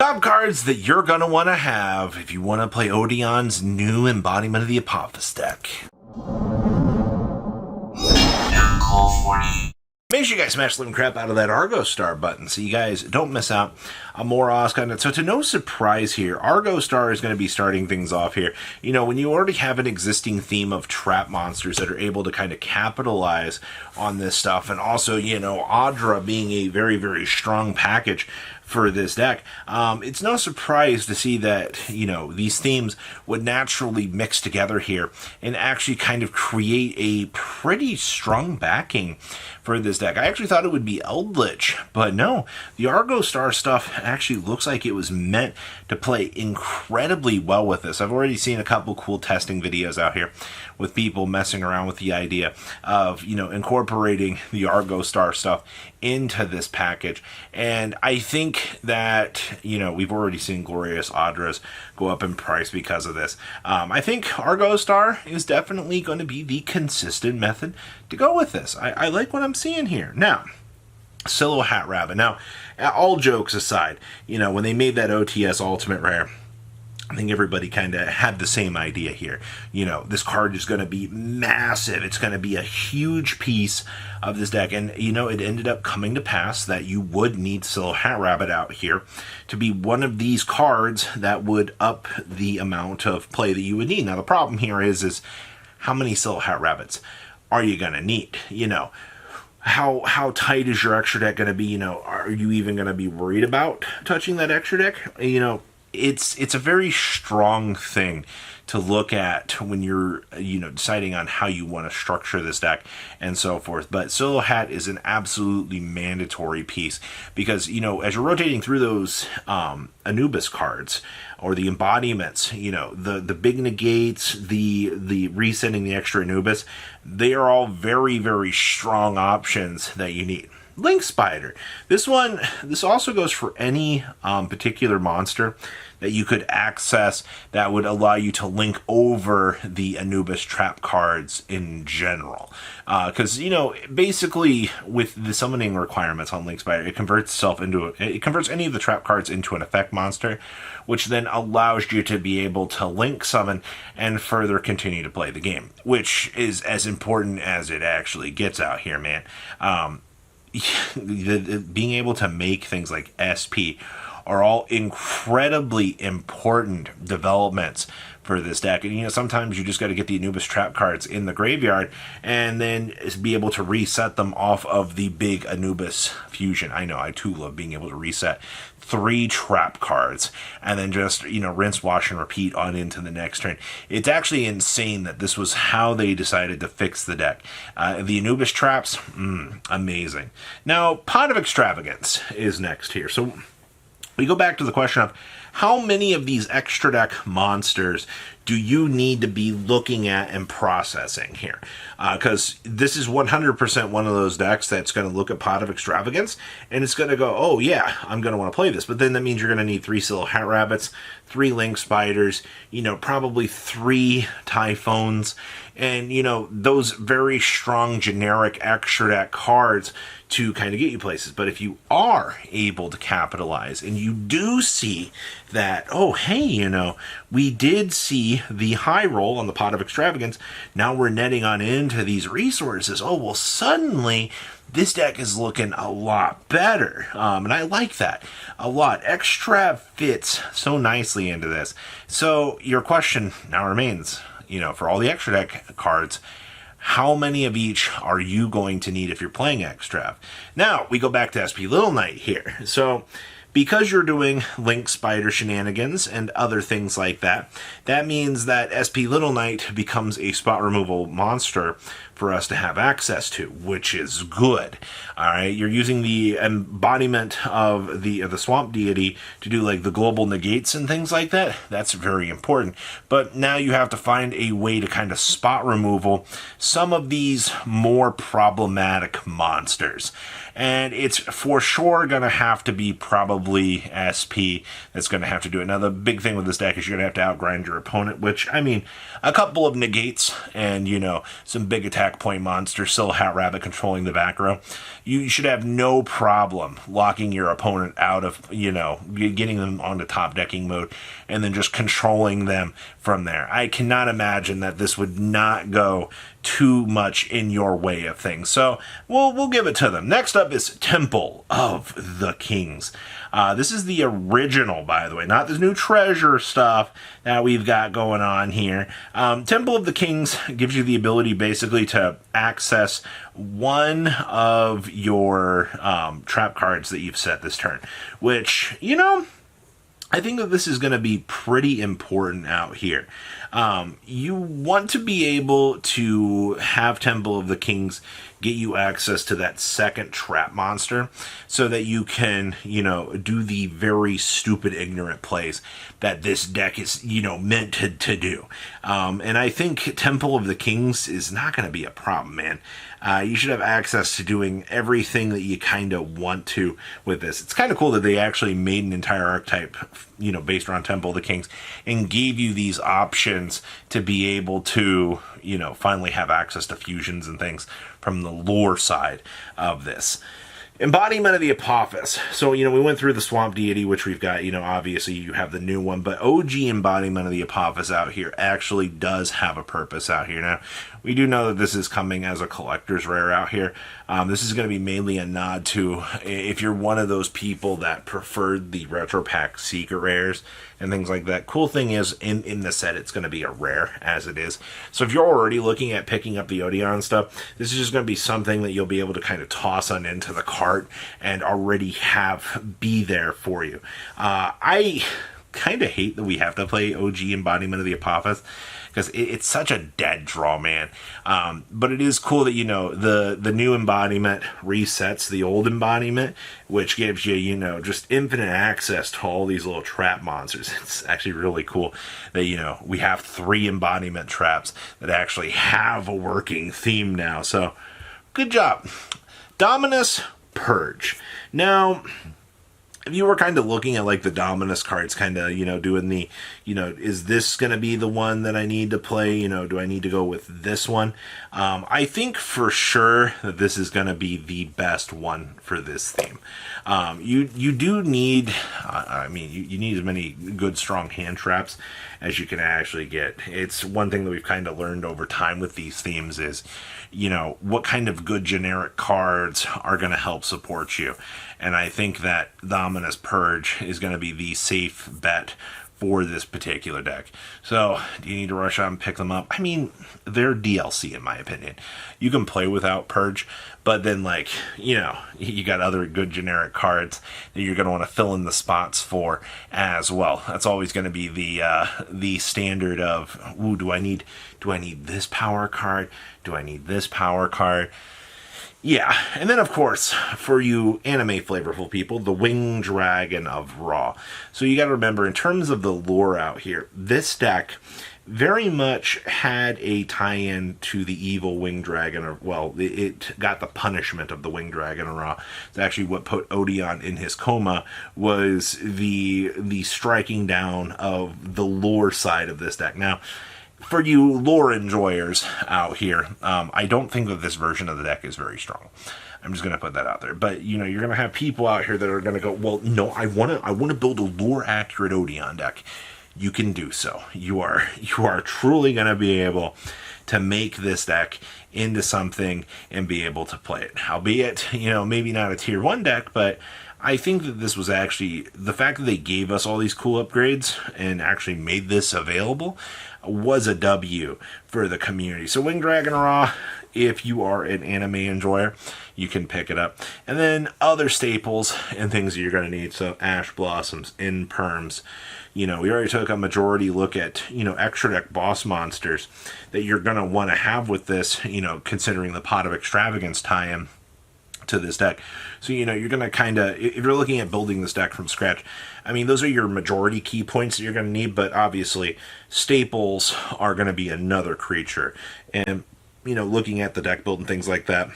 Top cards that you're going to want to have if you want to play Odions' new Embodiment of the Apophis deck. Make sure you guys smash the living crap out of that Argo Star button so you guys don't miss out on more awesome content. So to no surprise here, Argo Star is going to be starting things off here. You know, when you already have an existing theme of trap monsters that are able to kind of capitalize on this stuff, and also, you know, Adra being a very, very strong package for this deck, it's no surprise to see that, you know, these themes would naturally mix together here and actually kind of create a pretty strong backing for this deck. I actually thought it would be Eldritch, but no, the Argo Star stuff actually looks like it was meant to play incredibly well with this. I've already seen a couple cool testing videos out here with people messing around with the idea of, you know, incorporating the Argo Star stuff into this package. And I think that, you know, we've already seen Glorious Adras go up in price because of this. I think Argo Star is definitely going to be the consistent method to go with this. I like what I'm seeing here. Now, Silhouette Rabbit. Now, all jokes aside, you know, when they made that OTS Ultimate Rare, I think everybody kind of had the same idea here. You know, this card is going to be massive. It's going to be a huge piece of this deck. And, you know, it ended up coming to pass that you would need Silhouette Rabbit out here to be one of these cards that would up the amount of play that you would need. Now, the problem here is how many Silhouette Rabbits are you going to need? You know, how tight is your extra deck going to be? You know, are you even going to be worried about touching that extra deck? You know, it's a very strong thing to look at when you're, you know, deciding on how you want to structure this deck and so forth. But Silhouette is an absolutely mandatory piece because, you know, as you're rotating through those Anubis cards or the embodiments, you know, the big negates, the resetting the extra Anubis, they are all very, very strong options that you need. Link Spider. This also goes for any particular monster that you could access that would allow you to link over the Anubis trap cards in general. Because, you know, basically with the summoning requirements on Link Spider, it converts any of the trap cards into an effect monster, which then allows you to be able to link summon and further continue to play the game, which is as important as it actually gets out here, man. Being able to make things like SP are all incredibly important developments for this deck. And, you know, sometimes you just got to get the Anubis trap cards in the graveyard and then be able to reset them off of the big Anubis fusion. I know, I too love being able to reset 3 trap cards and then just, you know, rinse, wash, and repeat on into the next turn. It's actually insane that this was how they decided to fix the deck. The Anubis traps, amazing. Now, Pot of Extravagance is next here. So we go back to the question of how many of these extra deck monsters do you need to be looking at and processing here? Because this is 100% one of those decks that's going to look at Pot of Extravagance and it's going to go, oh yeah, I'm going to want to play this. But then that means you're going to need 3 Silhouette Rabbits, 3 Link Spiders, you know, probably 3 Typhoons, and, you know, those very strong generic extra deck cards to kind of get you places. But if you are able to capitalize and you do see that, oh, hey, you know, we did see the high roll on the Pot of Extravagance, now we're netting on into these resources, oh, well, suddenly this deck is looking a lot better. And I like that a lot. Extra fits so nicely into this. So your question now remains, you know, for all the extra deck cards, how many of each are you going to need if you're playing Extrav? Now, we go back to SP Little Knight here. So, because you're doing Link Spider shenanigans and other things like that, that means that SP Little Knight becomes a spot removal monster for us to have access to, which is good. All right, you're using the embodiment of the swamp deity to do like the global negates and things like that. That's very important. But now you have to find a way to kind of spot removal some of these more problematic monsters. And it's for sure going to have to be probably SP that's going to have to do it. Now, the big thing with this deck is you're going to have to outgrind your opponent, which, I mean, a couple of negates and, you know, some big attack point monsters, still Hat Rabbit controlling the back row. You should have no problem locking your opponent out of, you know, getting them onto top decking mode and then just controlling them from there. I cannot imagine that this would not go too much in your way of things. So we'll give it to them. Next up is Temple of the Kings. This is the original, by the way, not this new treasure stuff that we've got going on here. Temple of the Kings gives you the ability basically to access one of your trap cards that you've set this turn, which, you know, I think that this is going to be pretty important out here. You want to be able to have Temple of the Kings get you access to that second trap monster so that you can, you know, do the very stupid, ignorant plays that this deck is, you know, meant to do. And I think Temple of the Kings is not going to be a problem, man. You should have access to doing everything that you kind of want to with this. It's kind of cool that they actually made an entire archetype, you know, based around Temple of the Kings and gave you these options to be able to, you know, finally have access to fusions and things from the lore side of this. Embodiment of the Apophis. So, you know, we went through the Swamp Deity, which we've got, you know, obviously you have the new one, but OG Embodiment of the Apophis out here actually does have a purpose out here. Now, we do know that this is coming as a collector's rare out here. This is going to be mainly a nod to if you're one of those people that preferred the Retro Pack secret rares and things like that. Cool thing is, in the set, it's going to be a rare as it is. So if you're already looking at picking up the Odions stuff, this is just going to be something that you'll be able to kind of toss on into the cart and already have be there for you. I kind of hate that we have to play OG Embodiment of the Apophis because it's such a dead draw, man. But it is cool that, you know, the new embodiment resets the old embodiment, which gives you, you know, just infinite access to all these little trap monsters. It's actually really cool that, you know, we have 3 embodiment traps that actually have a working theme now. So good job. Dominus, Purge. Now, if you were kind of looking at like the Dominus cards, kind of, you know, doing the, you know, is this going to be the one that I need to play? You know, do I need to go with this one? I think for sure that this is going to be the best one for this theme. You do need, I mean, you need as many good, strong hand traps as you can actually get. It's one thing that we've kind of learned over time with these themes is, you know, what kind of good generic cards are going to help support you. And I think that Dominus Purge is going to be the safe bet for this particular deck. So, do you need to rush out and pick them up? I mean, they're DLC in my opinion. You can play without Purge, but then, like, you know, you got other good generic cards that you're going to want to fill in the spots for as well. That's always going to be the standard of, ooh, do I need this power card? Do I need this power card? Yeah, and then of course, for you anime flavorful people, the Winged Dragon of Ra. So you gotta remember, in terms of the lore out here, this deck very much had a tie-in to the evil Winged Dragon, or, well, it got the punishment of the Winged Dragon of Ra. It's actually what put Odion in his coma, was the striking down of the lore side of this deck. Now, for you lore enjoyers out here, I don't think that this version of the deck is very strong. I'm just going to put that out there. But, you know, you're going to have people out here that are going to go, well, no, I want to build a lore-accurate Odion deck. You can do so. You are truly going to be able to make this deck into something and be able to play it. Albeit, you know, maybe not a tier 1 deck, but I think that this was actually, the fact that they gave us all these cool upgrades and actually made this available was a W for the community. So Winged Dragon Ra, if you are an anime enjoyer, you can pick it up. And then other staples and things that you're going to need. So Ash Blossoms, Imperms. You know, we already took a majority look at, you know, extra deck boss monsters that you're going to want to have with this, you know, considering the Pot of Extravagance tie-in to this deck. So, you know, you're going to kind of, if you're looking at building this deck from scratch, I mean, those are your majority key points that you're going to need, but obviously staples are going to be another creature. And, you know, looking at the deck build and things like that,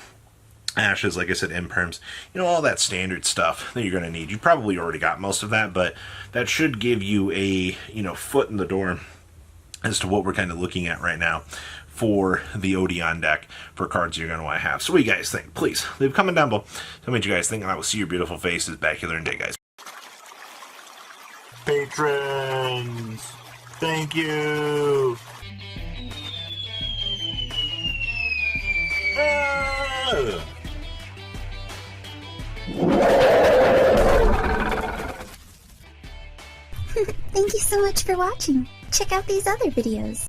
ashes, like I said, imperms, all that standard stuff that you're going to need. You probably already got most of that, but that should give you a, foot in the door as to what we're kind of looking at right now for the Odion deck for cards you're going to want to have. So what do you guys think? Please leave a comment down below. Tell me what you guys think, and I will see your beautiful faces back here in a day, guys. Patrons, thank you. Thank you so much for watching. Check out these other videos.